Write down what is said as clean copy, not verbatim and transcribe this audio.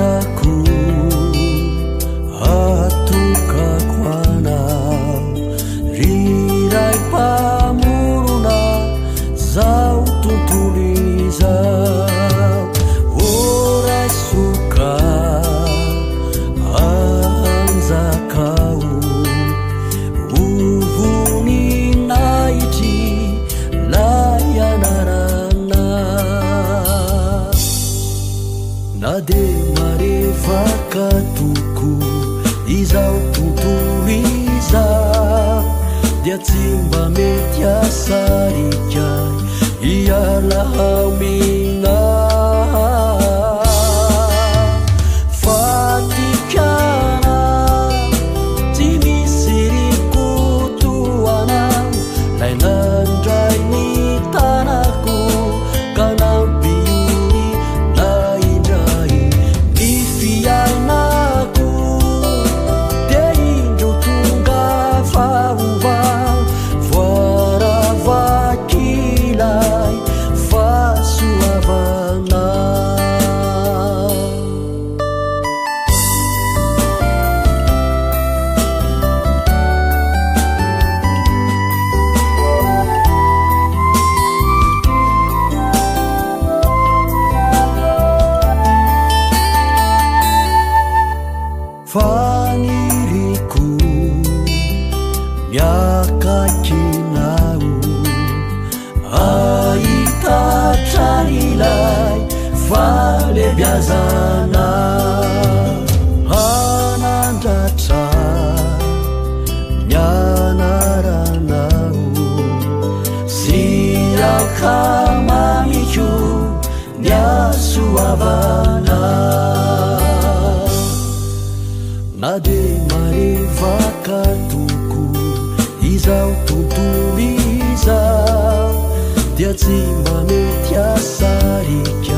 aku atukakwana rirai pamuruna zau tuntulizau orai suka anzakau uvuni naiti layanarana nade mareva tuku izau tuntuliza dia timba media saricai ialah mina fatikana timisiriku tuana lailandrai ni tanaku kanampiuri naindrai nifiainaku deindo tunga vauvau voaravakilai fasuavana faniriku miakakinau aitatrarilai falebiazana hanandratra mianaranau siakamamiku niasuavana nade mareva tuku izau tuntulizau dia timba media sariki